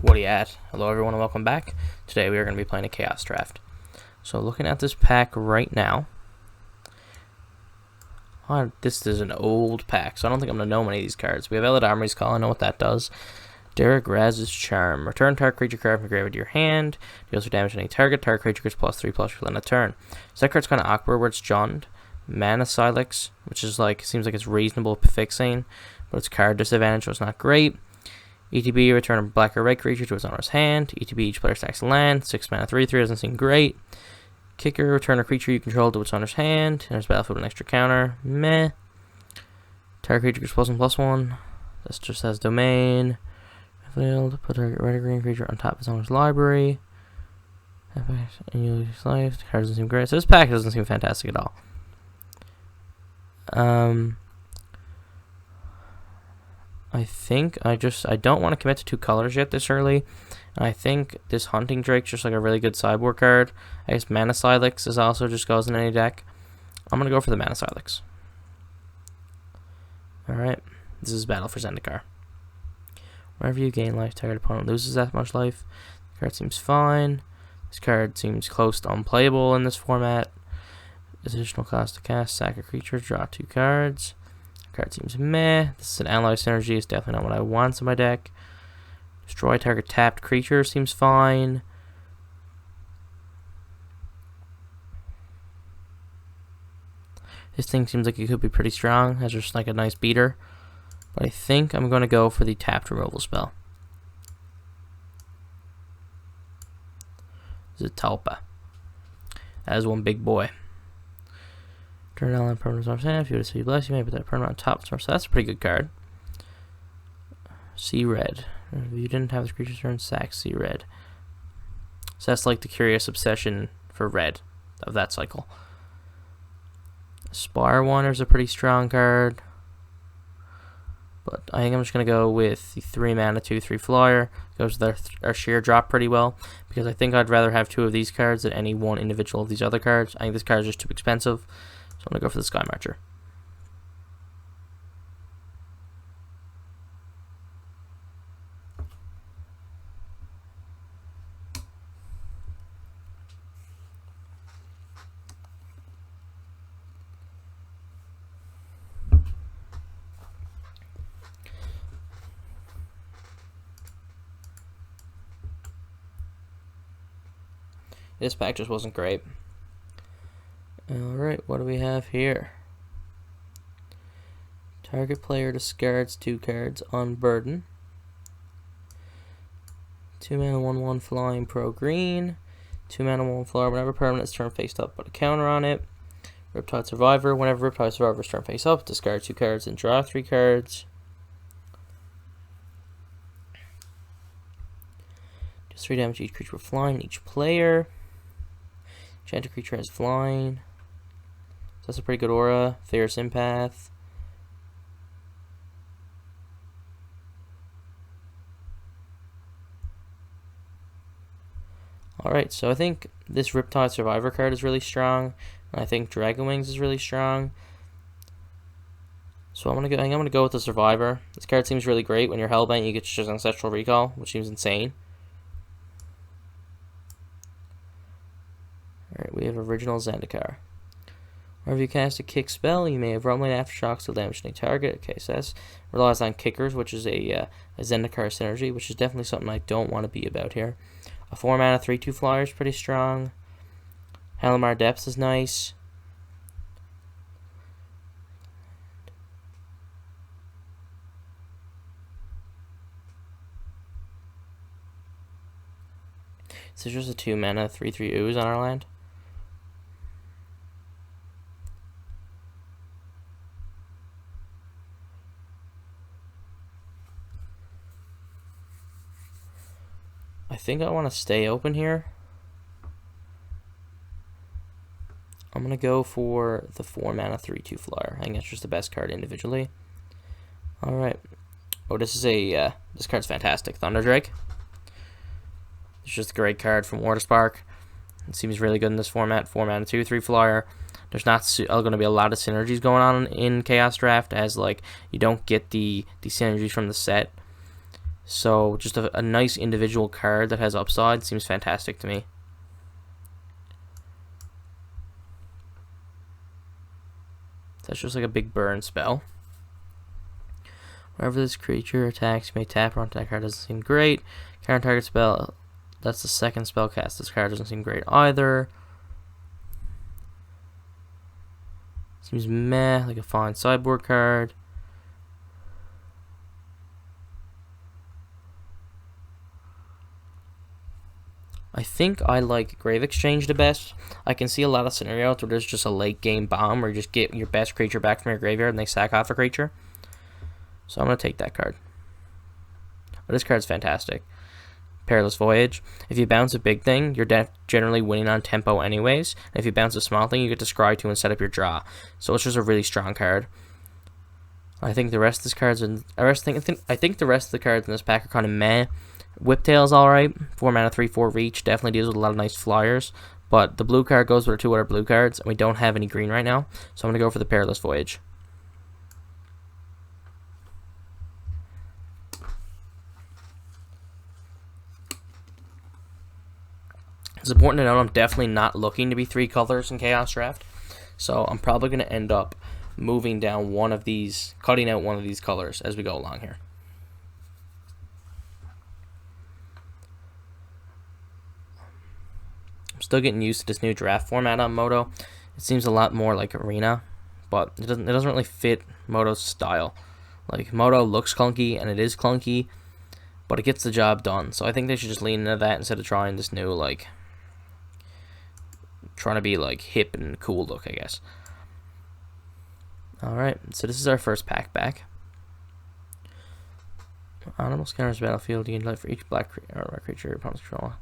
What are you at? Hello everyone and welcome back. Today we are going to be playing a Chaos Draft. So looking at this pack right now, this is an old pack, so I don't think I'm going to know many of these cards. We have Eladamri's Call, I know what that does. Derek Raz's Charm. Return target creature card from your graveyard to your hand. Deals damage to any target. Target creature gets +3/+4 within a turn. So that card's kind of awkward where it's Jund. Mana Silex, which is like, seems like it's reasonable fixing, but it's card disadvantage, so it's not great. ETB, return a black or red creature to its owner's hand. ETB, each player stacks land. 6 mana, 3/3, doesn't seem great. Kicker, return a creature you control to its owner's hand. Enters battlefield with an extra counter. Meh. Target creature gets +1/+1. This just has domain. Failed. Put target red or green creature on top of its owner's library. And you lose life. The card doesn't seem great. So this pack doesn't seem fantastic at all. I think I don't want to commit to 2 colors yet this early. And I think this Hunting Drake's just like a really good sideboard card. I guess Mana Silex is also just goes in any deck. I'm going to go for the Mana Silex. Alright, this is Battle for Zendikar. Whenever you gain life, target opponent loses that much life. The card seems fine. This card seems close to unplayable in this format. Additional cost to cast, sack a creature, draw 2 cards. Card seems meh. This is an Analyze Synergy. It's definitely not what I want in my deck. Destroy target tapped creature seems fine. This thing seems like it could be pretty strong. Has just like a nice beater. But I think I'm going to go for the tapped removal spell. This is Talpa. That is one big boy. Turn on permanent on hand. If you were to see bless, you may put that permanent on top. So that's a pretty good card. See red. If you didn't have this creature's turn, sack see red. So that's like the Curious Obsession for red of that cycle. Spire Wanderer is a pretty strong card. But I think I'm just going to go with the 3 mana, 2/3 flyer. Goes with our sheer drop pretty well. Because I think I'd rather have 2 of these cards than any one individual of these other cards. I think this card is just too expensive. So I'm going to go for the Sky Marcher. This pack just wasn't great. Alright, what do we have here? Target player discards 2 cards on Burden. 2 mana, 1/1 flying pro green. 2 mana, 1/1 flyer. Whenever permanent is turn faced up, put a counter on it. Riptide Survivor. Whenever Riptide Survivor is turn face up, discard 2 cards and draw 3 cards. Just 3 damage to each creature with flying, each player. Enchanted creature has flying. So that's a pretty good aura. Fierce Empath. Alright, so I think this Riptide Survivor card is really strong. And I think Dragon Wings is really strong. So I think I'm gonna go with the Survivor. This card seems really great. When you're Hellbent, you get just Ancestral Recall, which seems insane. Alright, we have Original Zendikar. Whenever you cast a kick spell, you may have Rumbling Aftershocks to damage any target. Okay, so that relies on kickers, which is a Zendikar synergy, which is definitely something I don't want to be about here. A 4 mana 3/2 flyer is pretty strong. Halimar Depths is nice. So there's just a 2 mana 3/3 ooze on our land. I think I want to stay open here. I'm going to go for the 4 mana 3/2 flyer. I think that's just the best card individually. Alright. Oh, this is this card's fantastic. Thunder Drake. It's just a great card from Waterspark. It seems really good in this format. 4 mana 2/3 flyer. There's not going to be a lot of synergies going on in Chaos Draft, as like you don't get the synergies from the set. So just a nice individual card that has upside seems fantastic to me. That's just like a big burn spell. Whenever this creature attacks, you may tap onto that card. Doesn't seem great. Current target spell. That's the second spell cast. This card doesn't seem great either. Seems meh, like a fine sideboard card. I think I like Grave Exchange the best. I can see a lot of scenarios where there's just a late game bomb where you just get your best creature back from your graveyard and they sack off a creature. So I'm going to take that card. But this card's fantastic. Perilous Voyage. If you bounce a big thing, you're generally winning on tempo anyways. And if you bounce a small thing, you get to scry 2 and set up your draw. So it's just a really strong card. I think the rest of this cards I think the rest of the cards in this pack are kind of meh. Whiptail's alright. 4 mana, 3/4 reach. Definitely deals with a lot of nice flyers. But the blue card goes with our 2 other blue cards, and we don't have any green right now. So I'm going to go for the Perilous Voyage. It's important to note I'm definitely not looking to be 3 colors in Chaos Draft. So I'm probably going to end up moving down one of these, cutting out one of these colors as we go along here. I'm still getting used to this new draft format on Moto. It seems a lot more like Arena, but it doesn't really fit Moto's style. Like, Moto looks clunky, and it is clunky, but it gets the job done. So I think they should just lean into that instead of trying this new, like, trying to be, like, hip and cool look, I guess. Alright, so this is our first pack back. Animal scatters battlefield. You can light for each black or red creature your opponent's control.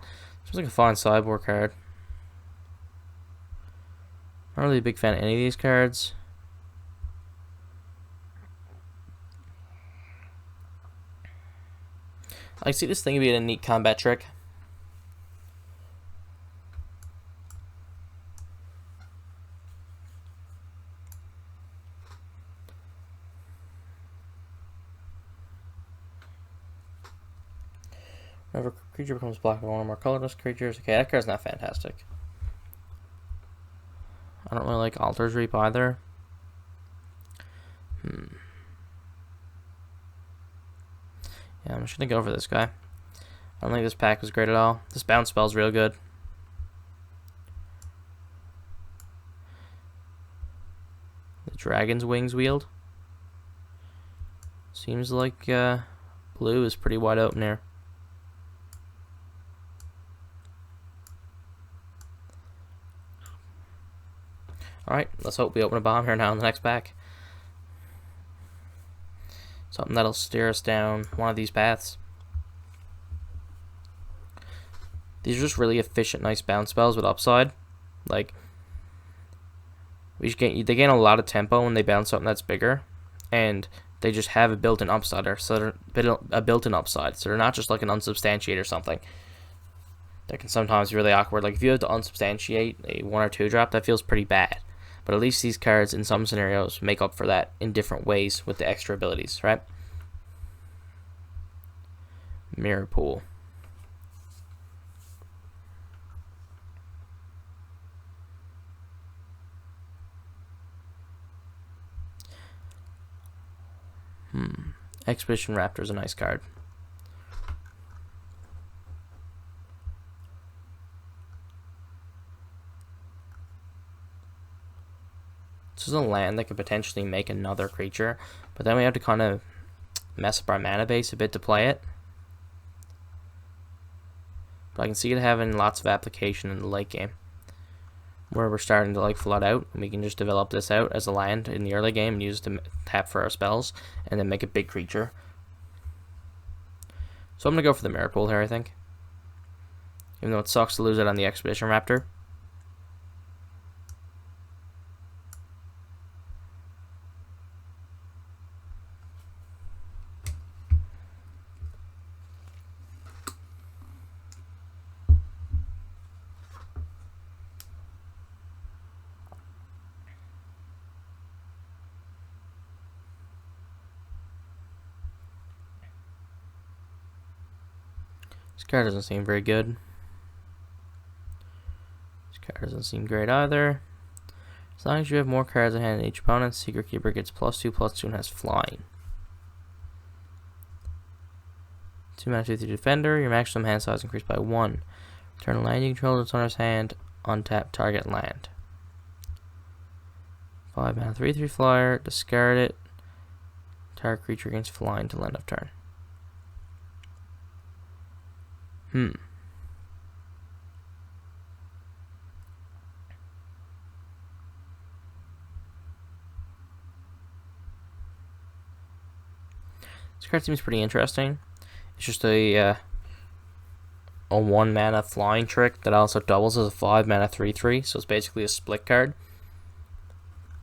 Seems like a fine sideboard card. Not really a big fan of any of these cards. I see this thing being a neat combat trick. Whenever a creature becomes blocked by one or more colorless creatures. Okay, that card's not fantastic. I don't really like Altar's Reap either. Yeah, I'm just going to go for this guy. I don't think this pack was great at all. This bounce spell's real good. The Dragon's Wings wield. Seems like blue is pretty wide open here. Alright, let's hope we open a bomb here now in the next pack. Something that'll steer us down one of these paths. These are just really efficient, nice bounce spells with upside. Like, they gain a lot of tempo when they bounce something that's bigger, and they just have a built-in upside, so they're a built-in upside. So they're not just like an unsubstantiate or something. That can sometimes be really awkward. Like if you have to unsubstantiate a 1 or 2 drop, that feels pretty bad. But at least these cards, in some scenarios, make up for that in different ways with the extra abilities, right? Mirror Pool. Expedition Raptor is a nice card. This is a land that could potentially make another creature, but then we have to kind of mess up our mana base a bit to play it. But I can see it having lots of application in the late game, where we're starting to like flood out, and we can just develop this out as a land in the early game and use it to tap for our spells, and then make a big creature. So I'm going to go for the Mirror Pool here, I think. Even though it sucks to lose it on the Expedition Raptor. This card doesn't seem very good. This card doesn't seem great either. As long as you have more cards in hand than each opponent, Secret Keeper gets +2/+2 and has flying. 2 mana 2/3 defender. Your maximum hand size increased by 1. Turn a land you control to its owner's hand. Untap target land. 5 mana 3/3 flyer. Discard it. Target creature gains flying till end of turn. This card seems pretty interesting. It's just a 1 mana flying trick that also doubles as a 5 mana 3/3, so it's basically a split card,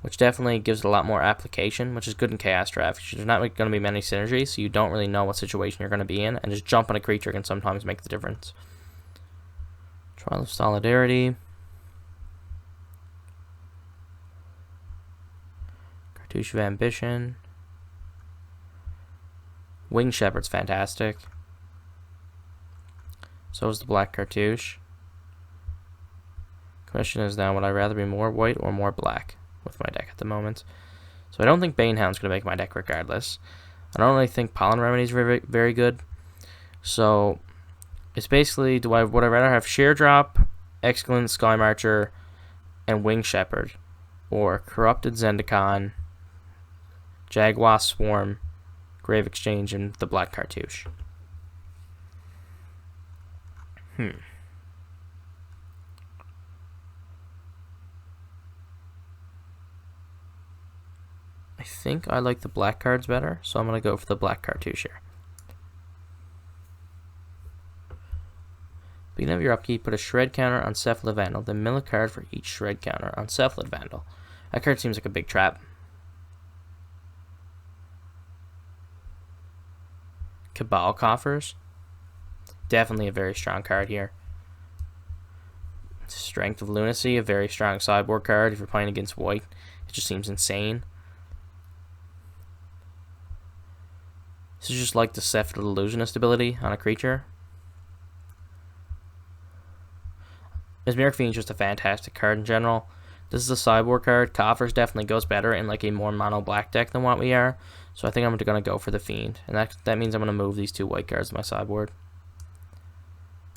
which definitely gives it a lot more application, which is good in Chaos Draft. There's not going to be many synergies, so you don't really know what situation you're going to be in, and just jumping a creature can sometimes make the difference. Trial of Solidarity. Cartouche of Ambition. Winged Shepherd's fantastic. So is the Black Cartouche. Question is now, would I rather be more white or more black with my deck at the moment? So I don't think Banehound's going to make my deck regardless. I don't really think Pollen Remedy is very, very good. So it's basically, would I rather have Sheer Drop, Excellent Sky Marcher, and Winged Shepherd, or Corrupted Zendikon, Jaguar Swarm, Grave Exchange, and the Black Cartouche? I think I like the black cards better, so I'm going to go for the Black Cartouche here. Beginning of your upkeep, put a Shred counter on Cephalid Vandal, then mill a card for each Shred counter on Cephalid Vandal. That card seems like a big trap. Cabal Coffers. Definitely a very strong card here. Strength of Lunacy, a very strong sideboard card if you're playing against white. It just seems insane. This is just like the Cephalid Illusionist ability on a creature. Mesmeric Fiend is just a fantastic card in general. This is a sideboard card. Coffers definitely goes better in like a more mono black deck than what we are. So I think I'm going to go for the Fiend. And that means I'm going to move these 2 white cards to my sideboard.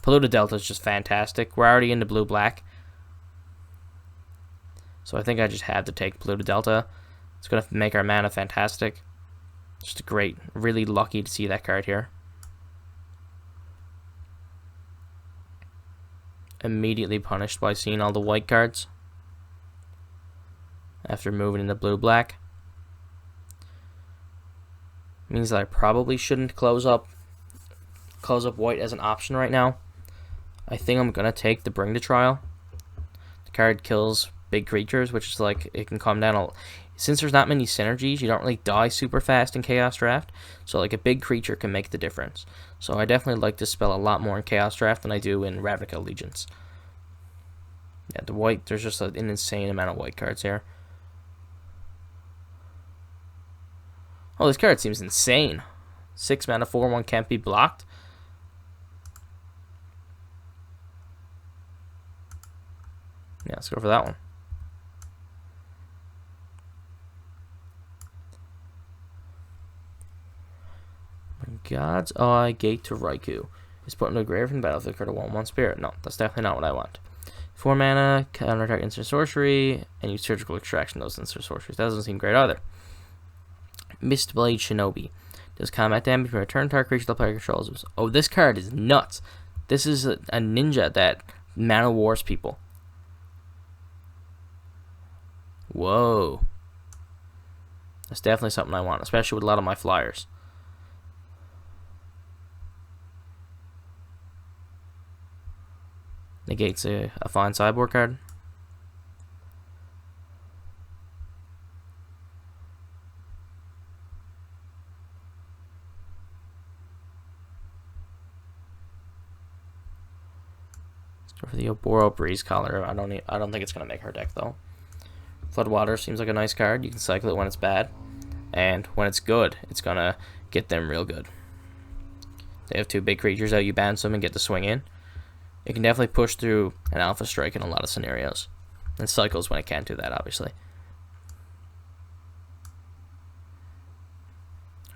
Polluted Delta is just fantastic. We're already into blue-black. So I think I just had to take Polluted Delta. It's going to make our mana fantastic. Just a great, really lucky to see that card here. Immediately punished by seeing all the white cards after moving into blue-black. Means that I probably shouldn't close up white as an option right now. I think I'm going to take the Bring to Trial. The card kills big creatures, which is like, it can come down since there's not many synergies, you don't really die super fast in Chaos Draft. So like a big creature can make the difference. So I definitely like this spell a lot more in Chaos Draft than I do in Ravnica Allegiance. Yeah, the white, there's just an insane amount of white cards here. Oh, this card seems insane. 6 mana 4/1 can't be blocked. Yeah, let's go for that one. God's Eye, Gate to Raikou. Is put into a grave from the battlefield, card a 1/1 spirit. No, that's definitely not what I want. 4 mana, counterattack instant sorcery, and use Surgical Extraction those instant sorceries. That doesn't seem great either. Mistblade Shinobi. Does combat damage when a turn target creature the player controls. Oh, this card is nuts. This is a ninja that mana wars people. Whoa. That's definitely something I want, especially with a lot of my flyers. Negates a fine sideboard card. Let's go for the Oboro Breeze Collar. I don't think it's gonna make her deck though. Floodwater seems like a nice card. You can cycle it when it's bad, and when it's good, it's gonna get them real good. They have 2 big creatures out, you bounce them and get to swing in. It can definitely push through an Alpha Strike in a lot of scenarios. And cycles when it can't do that, obviously.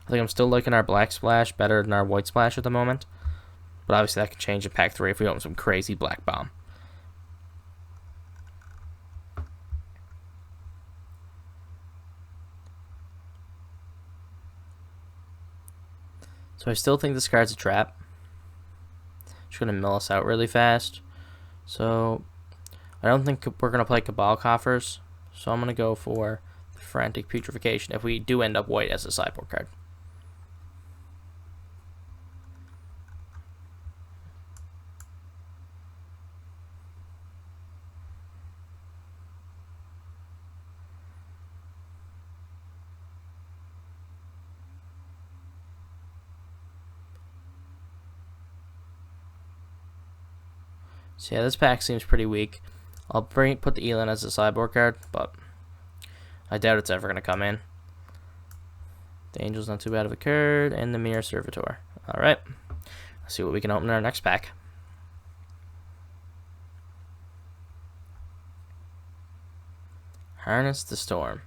I think I'm still liking our Black Splash better than our White Splash at the moment. But obviously that can change in pack 3 if we open some crazy Black Bomb. So I still think this card's a trap. Just going to mill us out really fast. So I don't think we're going to play Cabal Coffers. So I'm going to go for Frantic Putrefaction if we do end up white as a sideboard card. So yeah, this pack seems pretty weak. I'll put the Elin as a sideboard card, but I doubt it's ever going to come in. The Angel's not too bad of a card, and the Mirror Servitor. Alright, let's see what we can open in our next pack. Harness the Storm.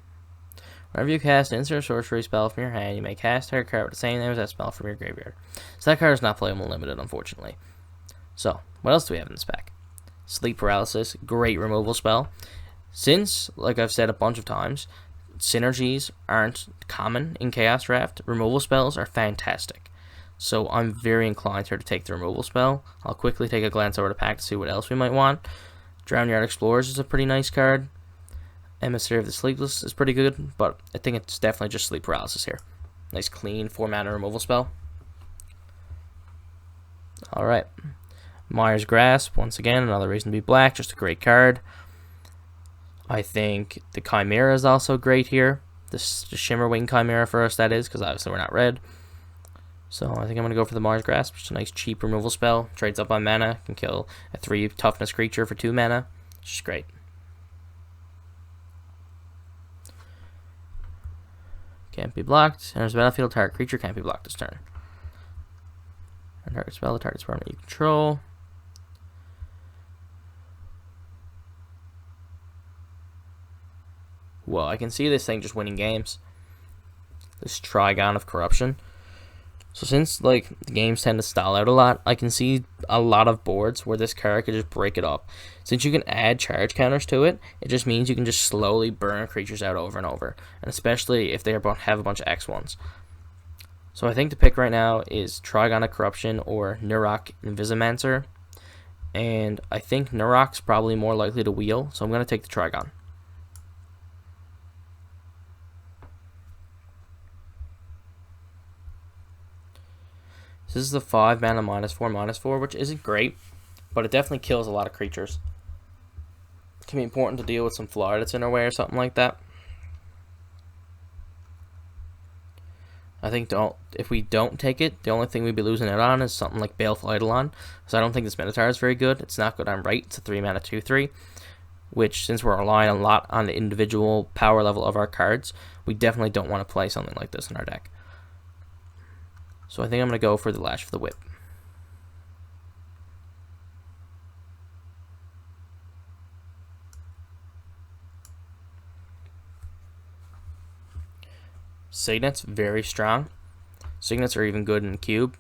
Whenever you cast an instant sorcery spell from your hand, you may cast a card with the same name as that spell from your graveyard. So that card is not playable limited, unfortunately. So, what else do we have in this pack? Sleep Paralysis, great removal spell. Since, like I've said a bunch of times, synergies aren't common in Chaos Draft, removal spells are fantastic. So I'm very inclined here to take the removal spell. I'll quickly take a glance over the pack to see what else we might want. Drownyard Explorers is a pretty nice card. Emissary of the Sleepless is pretty good, but I think it's definitely just Sleep Paralysis here. Nice clean 4-mana removal spell. Alright. Mire's Grasp, once again, another reason to be black, just a great card. I think the Chimera is also great here. The Shimmerwing Chimera for us, that is, because obviously we're not red. So I think I'm going to go for the Mire's Grasp, just a nice cheap removal spell. Trades up on mana, can kill a 3 toughness creature for 2 mana. It's just great. Can't be blocked. Enters the battlefield, target creature can't be blocked this turn. And target spell, the target's permanent you control. Well, I can see this thing just winning games. This Trigon of Corruption. So since, like, the games tend to stall out a lot, I can see a lot of boards where this card could just break it up. Since you can add charge counters to it, it just means you can just slowly burn creatures out over and over. And especially if they have a bunch of X1s. So I think the pick right now is Trigon of Corruption or Nurok Invisimancer. And I think Nurok's probably more likely to wheel, so I'm going to take the Trigon. This is the 5 mana -4/-4, which isn't great, but it definitely kills a lot of creatures. It can be important to deal with some Florida that's in our way or something like that. I think if we don't take it, the only thing we'd be losing out on is something like Baleful Eidolon, because I don't think this Minotaur is very good. It's not good on right. It's a 3 mana 2/3, which, since we're relying a lot on the individual power level of our cards, we definitely don't want to play something like this in our deck. So I think I'm going to go for the Lash of the Whip. Signet's very strong. Signets are even good in Cube.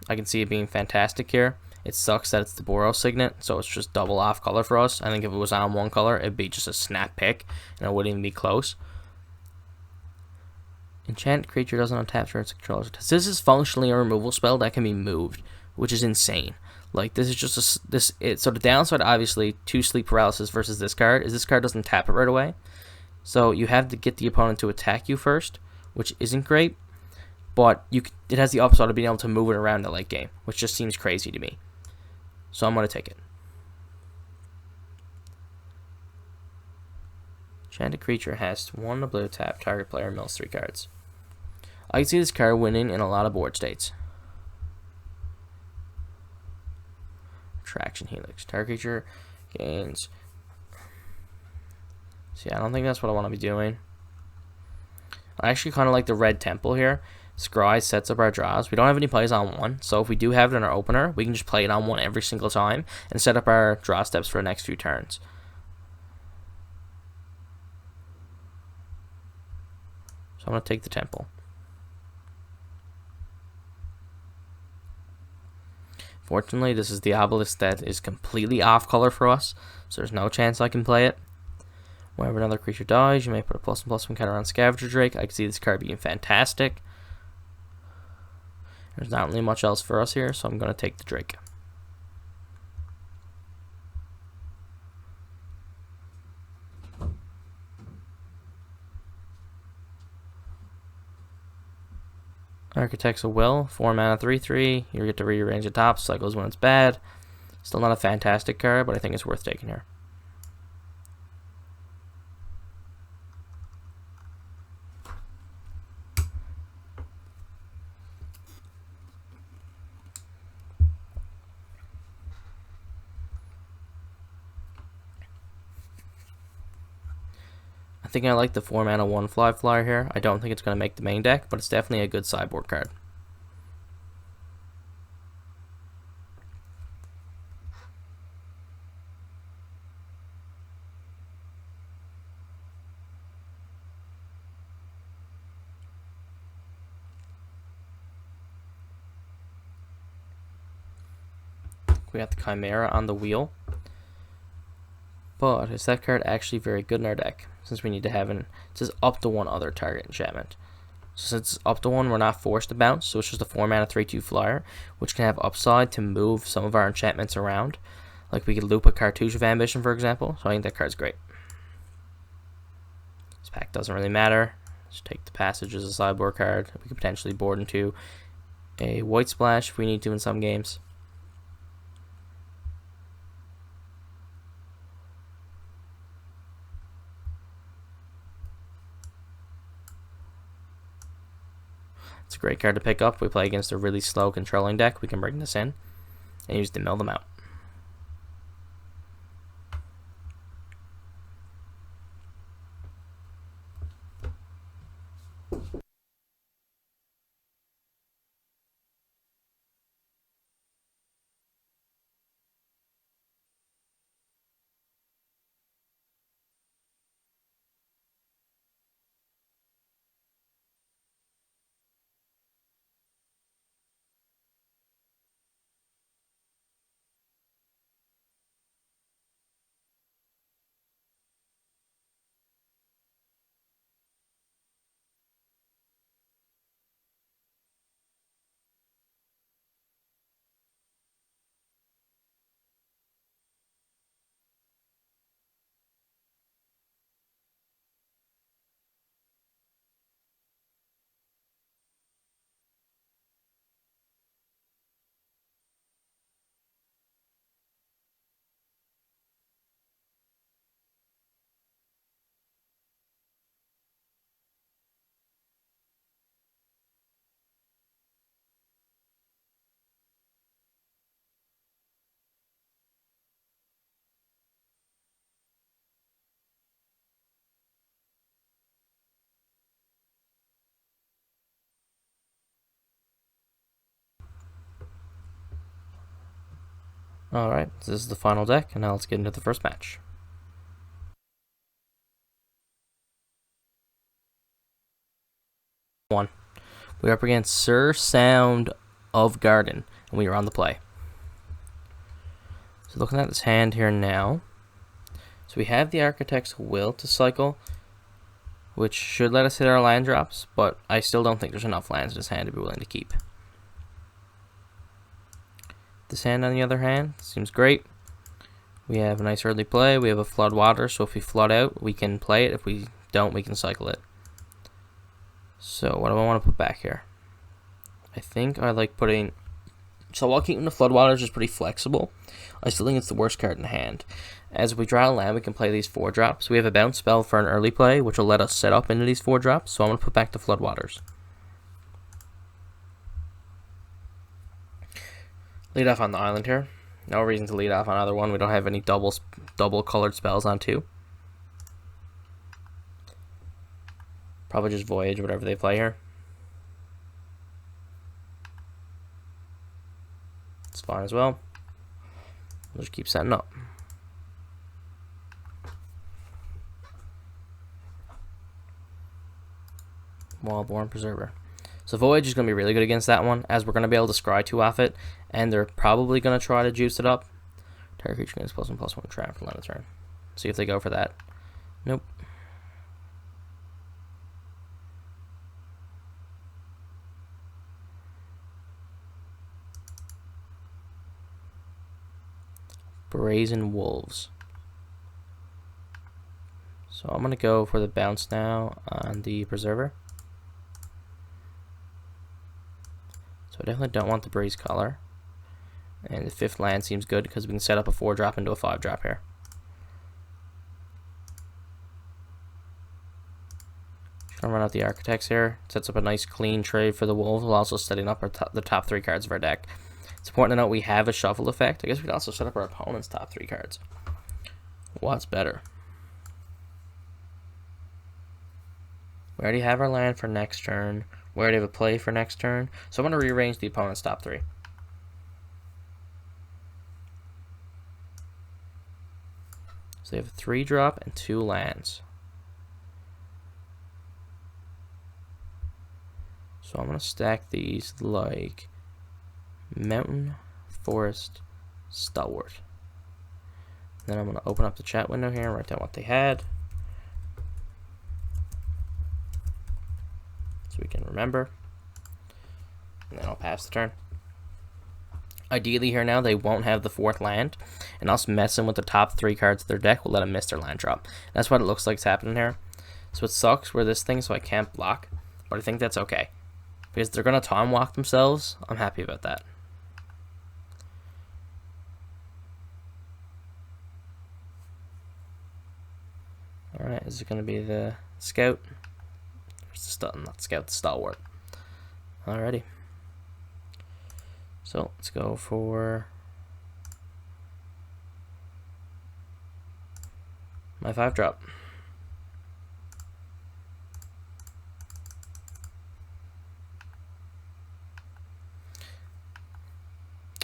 I can see it being fantastic here. It sucks that it's the Boros Signet, so it's just double off color for us. I think if it was on one color, it'd be just a snap pick, and it wouldn't even be close. Enchant creature doesn't untap for its controller. This is functionally a removal spell that can be moved, which is insane. Like, this is just so the downside, obviously, to Sleep Paralysis versus this card is this card doesn't tap it right away. So you have to get the opponent to attack you first, which isn't great. But it has the upside of being able to move it around the late game, which just seems crazy to me. So I'm going to take it. Enchanted creature has 1 blue tap. Target player mills 3 cards. I can see this card winning in a lot of board states. Traction Helix. Target creature gains. See, I don't think that's what I want to be doing. I actually kind of like the Red Temple here. Scry sets up our draws. We don't have any plays on 1, so if we do have it in our opener, we can just play it on 1 every single time and set up our draw steps for the next few turns. So I'm going to take the Temple. Fortunately, this is the obelisk that is completely off color for us, so there's no chance I can play it. Whenever another creature dies, you may put a +1/+1 counter on Scavenger Drake. I can see this card being fantastic. There's not really much else for us here, so I'm going to take the Drake. Architects of Will, 4 mana, 3/3. You get to rearrange the top, cycles when it's bad. Still not a fantastic card, but I think it's worth taking here. I think I like the 4 mana 1 flyer here. I don't think it's going to make the main deck, but it's definitely a good sideboard card. We got the Chimera on the wheel. But is that card actually very good in our deck? Since we need to have it says up to 1 other target enchantment. So since it's up to 1, we're not forced to bounce. So it's just a 4 mana 3/2 flyer, which can have upside to move some of our enchantments around. Like we could loop a Cartouche of Ambition, for example. So I think that card's great. This pack doesn't really matter. Just take the Passage as a sideboard card. We could potentially board into a White Splash if we need to in some games. It's a great card to pick up. We play against a really slow controlling deck. We can bring this in and use to mill them out. Alright, this is the final deck, and now let's get into the first match. We're up against Sir Sound of Garden, and we are on the play. So looking at this hand here now, so we have the Architect's Will to cycle, which should let us hit our land drops, but I still don't think there's enough lands in this hand to be willing to keep. This hand, on the other hand, seems great. We have a nice early play. We have a Flood Water, so if we flood out, we can play it. If we don't, we can cycle it. So what do I want to put back here? I think I like putting... So while keeping the Flood Water is just pretty flexible, I still think it's the worst card in hand. As we draw a land, we can play these 4-drops. We have a bounce spell for an early play, which will let us set up into these 4-drops. So I'm going to put back the Flood Waters. Lead off on the island here. No reason to lead off on either one. We don't have any double colored spells on 2. Probably just Voyage, whatever they play here. It's fine as well. We'll just keep setting up. Wildborn Preserver. So Voyage is going to be really good against that one, as we're going to be able to scry 2 off it, and they're probably going to try to juice it up. Target creature gains +1/+1 trap for land turn. See if they go for that. Nope. Brazen Wolves. So I'm going to go for the bounce now on the Preserver. So I definitely don't want the Breeze color. And the 5th land seems good because we can set up a 4-drop into a 5-drop here. Just gonna run out the Architects here. Sets up a nice clean trade for the Wolves while also setting up our the top 3 cards of our deck. It's important to note we have a shuffle effect. I guess we can also set up our opponent's top 3 cards. What's better? We already have our land for next turn. We already have a play for next turn. So I'm going to rearrange the opponent's top 3. So they have a 3-drop and 2 lands. So I'm going to stack these like Mountain, Forest, Stalwart. Then I'm going to open up the chat window here and write down what they had, so we can remember. And then I'll pass the turn. Ideally here now they won't have the 4th land, and us messing with the top 3 cards of their deck will let them miss their land drop. That's what it looks like is happening here. So it sucks where this thing, so I can't block, but I think that's okay. Because they're going to time walk themselves, I'm happy about that. Alright, is it going to be the Scout? Not Scout, the Stalwart. Alrighty. So let's go for my 5-drop.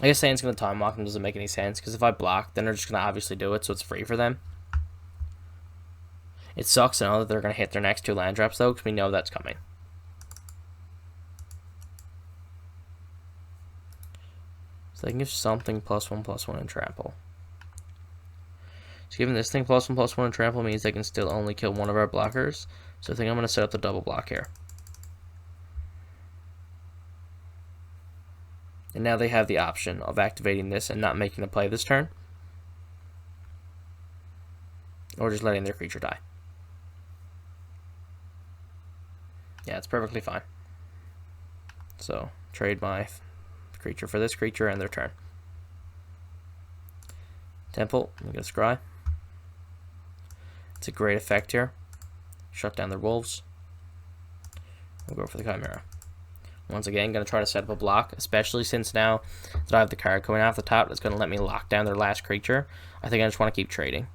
I guess saying it's going to time walk them doesn't make any sense, because if I block, then they're just going to obviously do it, so it's free for them. It sucks to know that they're going to hit their next 2 land drops, though, because we know that's coming. So they can give something +1/+1 and trample. So giving this thing +1/+1 and trample means they can still only kill one of our blockers. So I think I'm going to set up the double block here. And now they have the option of activating this and not making a play this turn, or just letting their creature die. Yeah, it's perfectly fine. So trade my creature for this creature and their turn. Temple, I'm going to scry. It's a great effect here. Shut down their wolves. We'll go for the Chimera. Once again, going to try to set up a block, especially since now that I have the card coming off the top that's going to let me lock down their last creature. I think I just want to keep trading.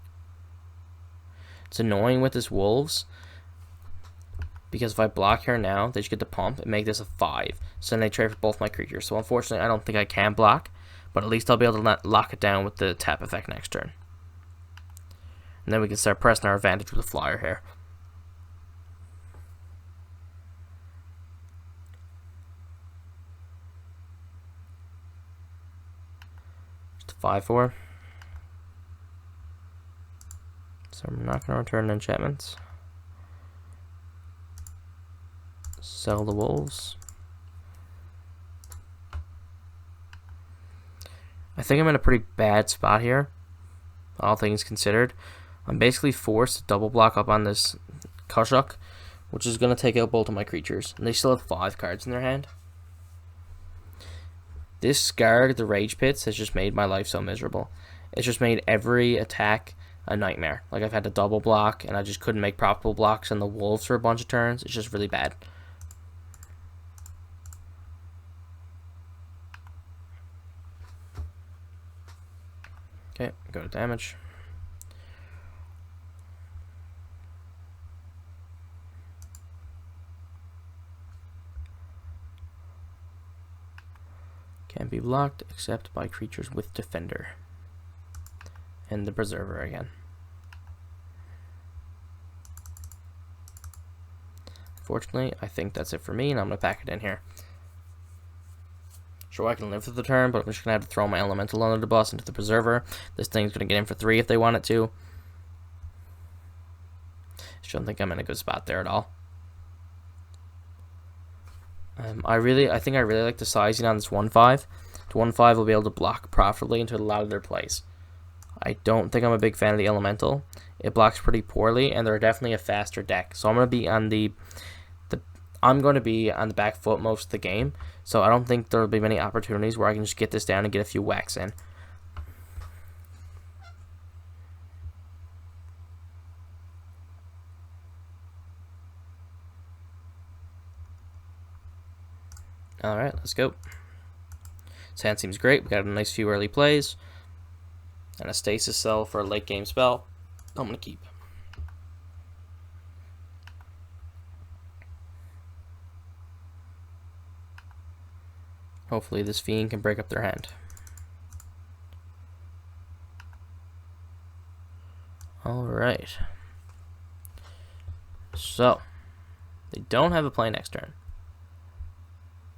It's annoying with this wolves, because if I block here now, they just get to pump and make this a 5. So then they trade for both my creatures. So unfortunately, I don't think I can block, but at least I'll be able to lock it down with the tap effect next turn. And then we can start pressing our advantage with a flyer here. Just a 5/4. So I'm not going to return enchantments. Sell the wolves. I think I'm in a pretty bad spot here, all things considered. I'm basically forced to double block up on this Kushuk, which is going to take out both of my creatures. And they still have 5 cards in their hand. This Scarred, the Rage Pits, has just made my life so miserable. It's just made every attack a nightmare. Like, I've had to double block, and I just couldn't make profitable blocks on the wolves for a bunch of turns. It's just really bad. Okay, go to damage. Can be blocked except by creatures with Defender. And the Preserver again. Fortunately, I think that's it for me, and I'm going to pack it in here. Sure, I can live through the turn, but I'm just going to have to throw my Elemental under the bus into the Preserver. This thing's going to get in for 3 if they want it to. Just don't think I'm in a good spot there at all. I think I really like the sizing on this 1/5. The 1/5 will be able to block profitably into a lot of their plays. I don't think I'm a big fan of the Elemental. It blocks pretty poorly, and they're definitely a faster deck. So I'm going to be on the back foot most of the game. So I don't think there will be many opportunities where I can just get this down and get a few whacks in. Alright, let's go. This hand seems great. We got a nice few early plays. And a Stasis Cell for a late game spell. I'm going to keep. Hopefully this Fiend can break up their hand. Alright. So, they don't have a play next turn.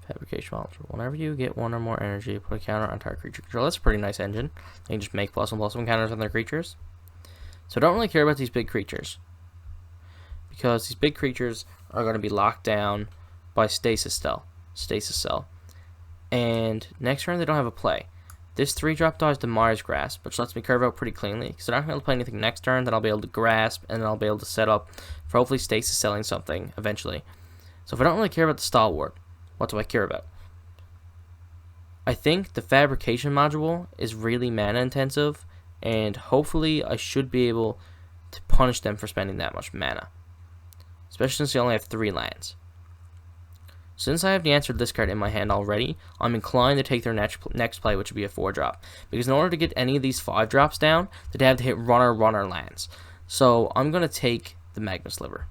Fabrication Model. Whenever you get 1 or more energy, put a counter on target creature control. That's a pretty nice engine. They can just make +1/+1 counters on their creatures. So I don't really care about these big creatures, because these big creatures are going to be locked down by Stasis Cell. And next turn they don't have a play. This 3-drop dodge Demir's Grasp, which lets me curve out pretty cleanly, because they're not going to play anything next turn. Then I'll be able to grasp, and then I'll be able to set up for hopefully Stasis Selling something eventually. So if I don't really care about the Stalwart, what do I care about? I think the Fabrication module is really mana intensive, and hopefully I should be able to punish them for spending that much mana, especially since they only have 3 lands. Since I have the answer to this card in my hand already, I'm inclined to take their next play, which would be a 4-drop, because in order to get any of these 5-drops down, they'd have to hit runner lands. So I'm going to take the Magma Sliver.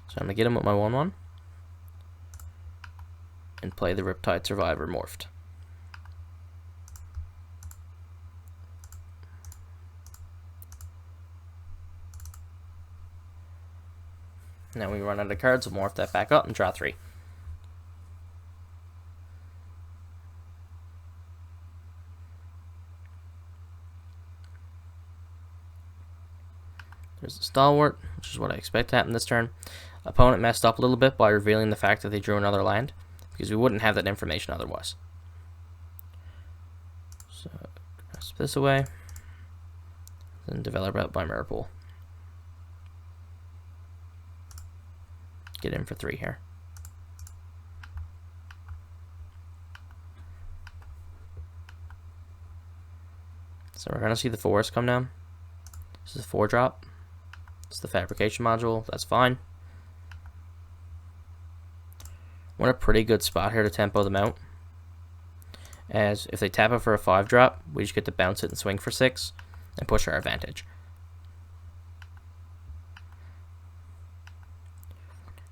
So I'm going to get him with my 1/1 and play the Riptide Survivor morphed. Now we run out of cards, we'll morph that back up and draw 3. There's the Stalwart, which is what I expect to happen this turn. Opponent messed up a little bit by revealing the fact that they drew another land, because we wouldn't have that information otherwise. So, grasp this away, then develop out by Mirror Pool. Get in for 3 here. So we're going to see the forest come down. This is a 4-drop. It's the Fabrication module. That's fine. We're in a pretty good spot here to tempo them out, as if they tap it for a 5-drop, we just get to bounce it and swing for 6 and push our advantage.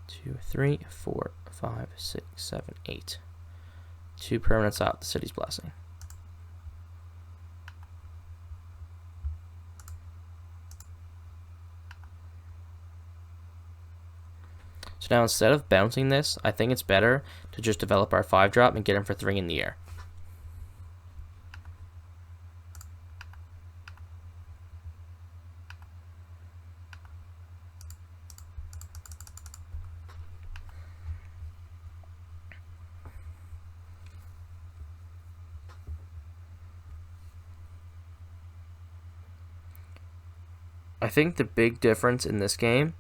2, 3, 4, 5, 6, 7, 8. 2 permanents out the City's Blessing. So now instead of bouncing this, I think it's better to just develop our 5-drop and get him for 3 in the air. I think the big difference in this game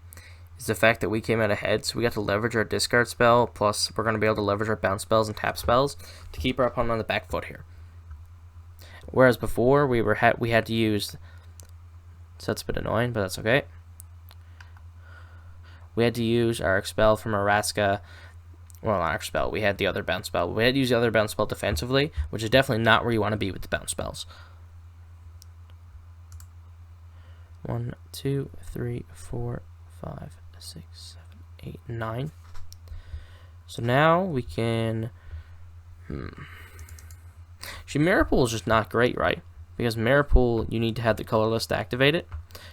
is the fact that we came out ahead, so we got to leverage our discard spell, plus we're going to be able to leverage our bounce spells and tap spells to keep our opponent on the back foot here. Whereas before, we had to use... So that's a bit annoying, but that's okay. We had to use our Expel from Araska Well, not our spell. We had the other bounce spell. We had to use the other bounce spell defensively, which is definitely not where you want to be with the bounce spells. 1, 2, 3, 4, 5, 6, 7, 8, 9. So now we can... See, Mirror Pool is just not great, right? Because Mirror Pool, you need to have the colorless to activate it.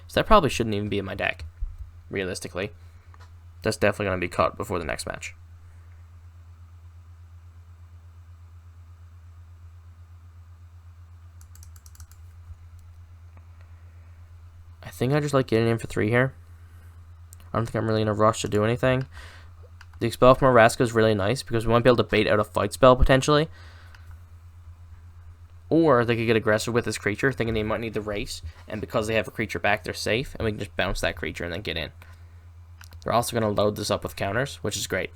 So that probably shouldn't even be in my deck, realistically. That's definitely going to be cut before the next match. I think I just like getting in for 3 here. I don't think I'm really in a rush to do anything. The Expel from Araska is really nice because we might be able to bait out a fight spell potentially. Or they could get aggressive with this creature, thinking they might need the race, and because they have a creature back, they're safe, and we can just bounce that creature and then get in. They're also going to load this up with counters, which is great.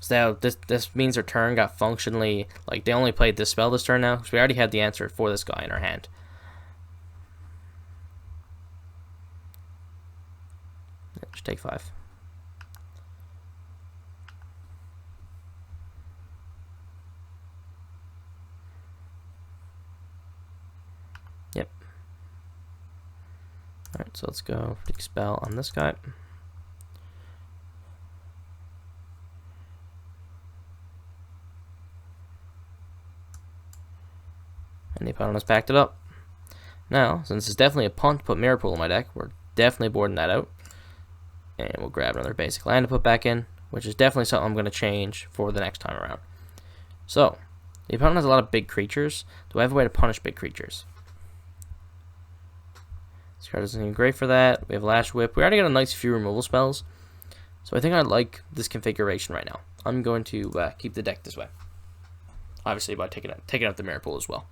So this means their turn got functionally, like, they only played this spell this turn now, because we already had the answer for this guy in our hand. Just take 5. Yep. Alright, so let's go for Expel on this guy. And the opponent has backed it up. Now, since it's definitely a punt to put Mirror Pool in my deck, we're definitely boarding that out. And we'll grab another basic land to put back in, which is definitely something I'm going to change for the next time around. So, the opponent has a lot of big creatures. Do I have a way to punish big creatures? This card isn't even great for that. We have Lash Whip. We already got a nice few removal spells. So I think I like this configuration right now. I'm going to keep the deck this way. Obviously by taking out the Mirror Pool as well.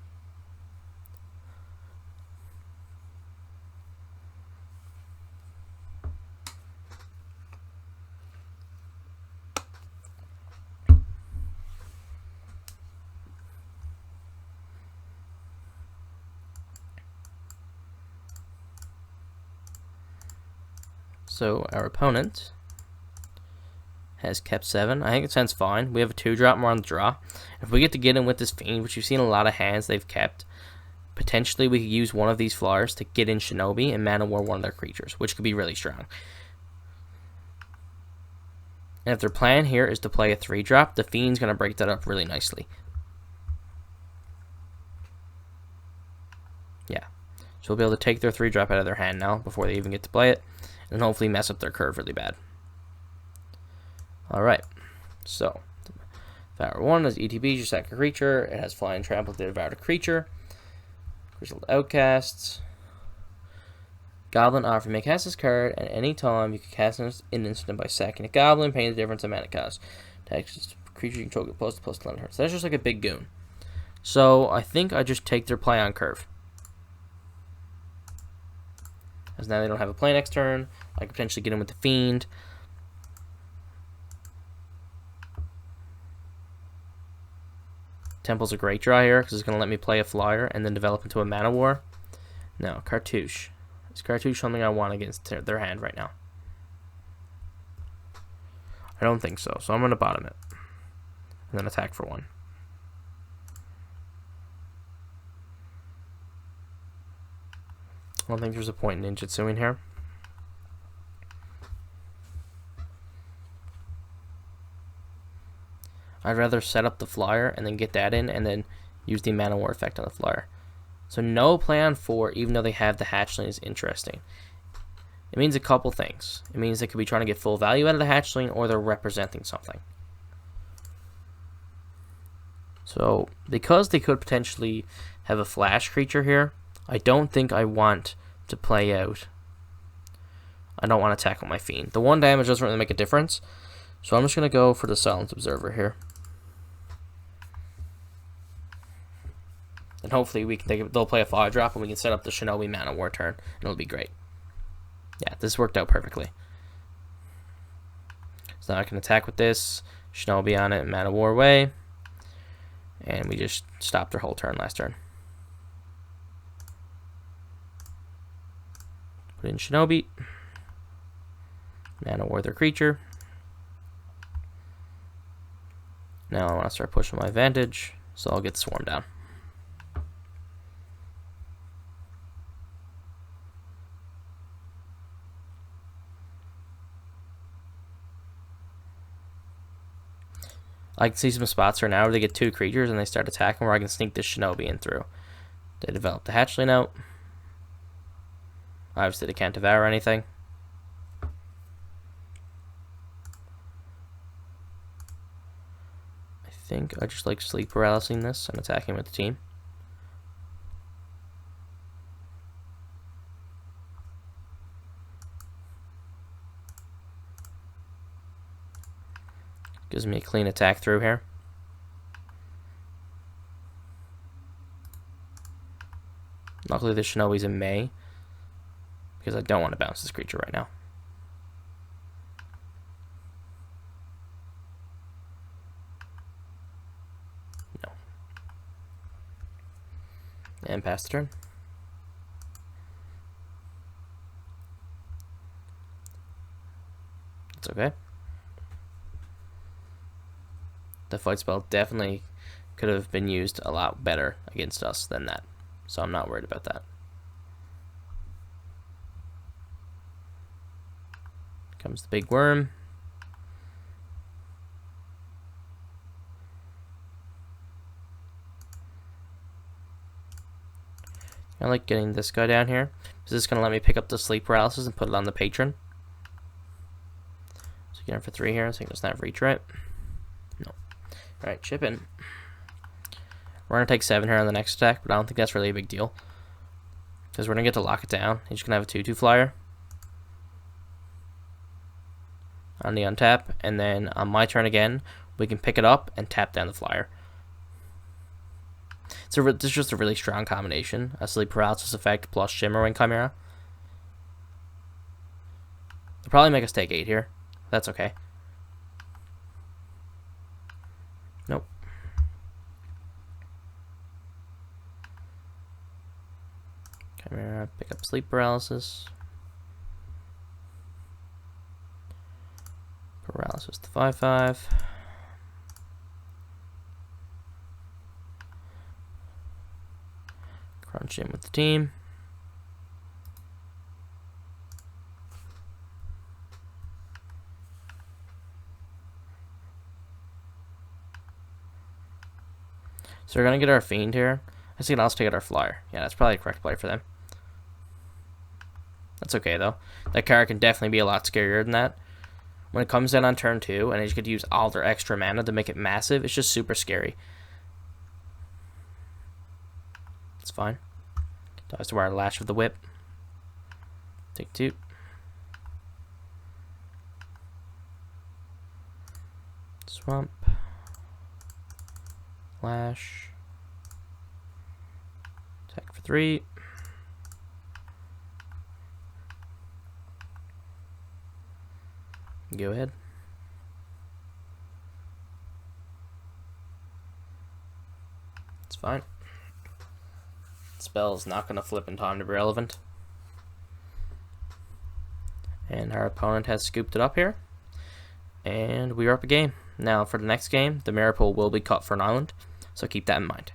So our opponent has kept 7. I think it sounds fine. We have a 2-drop more on the draw. If we get to get in with this Fiend, which you've seen a lot of hands they've kept, potentially we could use one of these flyers to get in Shinobi and Mana War one of their creatures, which could be really strong. And if their plan here is to play a 3-drop, the Fiend's going to break that up really nicely. Yeah. So we'll be able to take their 3-drop out of their hand now before they even get to play it, and hopefully mess up their curve really bad. Alright, so Devour 1 is ETB, just sack a creature. It has Fly and Trample to devour a creature. Grizzled Outcasts. Goblin Offer. You may cast this card at any time. You can cast an instant by sacking a goblin, paying the difference in mana cost. Text creature you control get plus 11 hertz. That's just like a big goon. So I think I just take their play on curve. As now they don't have a play next turn. I could potentially get in with the Fiend. Temple's a great draw here because it's going to let me play a flyer and then develop into a Mana War. No, Cartouche. Is Cartouche something I want against their hand right now? I don't think so. So I'm going to bottom it. And then attack for 1. I don't think there's a point in ninjutsuing here. I'd rather set up the flyer and then get that in and then use the Mana War effect on the flyer. So no play on 4, even though they have the hatchling, is interesting. It means a couple things. It means they could be trying to get full value out of the hatchling, or they're representing something. So because they could potentially have a flash creature here, I don't think I want to play out. I don't want to tackle my Fiend. The 1 damage doesn't really make a difference, so I'm just going to go for the Silent Observer here. And hopefully they'll play a Fly Drop and we can set up the Shinobi Mana War turn, and it'll be great. Yeah, this worked out perfectly. So now I can attack with this, Shinobi on it, Mana War away, and we just stopped their whole turn last turn. Put in Shinobi, Mana War their creature. Now I want to start pushing my advantage, so I'll get swarmed down. I can see some spots right now where they get 2 creatures and they start attacking where I can sneak this Shinobi in through. They develop the Hatchling out. Obviously they can't devour anything. I think I just like sleep paralysing this and attacking with the team. Gives me a clean attack through here. Luckily the Shinobi's in May, because I don't want to bounce this creature right now. No. And pass the turn. It's okay. The fight spell definitely could have been used a lot better against us than that, so I'm not worried about that. Comes the big worm. I like getting this guy down here, because this is going to let me pick up the sleep paralysis and put it on the patron. So get him for 3 here, so he doesn't have reach, right? No. Alright, chip in. We're going to take 7 here on the next attack, but I don't think that's really a big deal, because we're going to get to lock it down. He's going to have a 2/2 flyer on the untap, and then on my turn again, we can pick it up and tap down the flyer. So this is just a really strong combination. A sleep paralysis effect plus Shimmerwing Chimera. They'll probably make us take 8 here. That's okay. Nope. Chimera, pick up sleep paralysis. Paralysis to 5/5. Crunch in with the team. So we're going to get our Fiend here. I see, I'll take out our Flyer. Yeah, that's probably the correct play for them. That's okay, though. That card can definitely be a lot scarier than that. When it comes in on turn 2, and they just get to use all their extra mana to make it massive, it's just super scary. It's fine. Dies to our Lash of the Whip. Take 2. Swamp. Lash. Attack for 3. Go ahead. It's fine. Spell is not going to flip in time to be relevant. And our opponent has scooped it up here. And we are up a game. Now for the next game, the Mirror Pool will be cut for an island, so keep that in mind.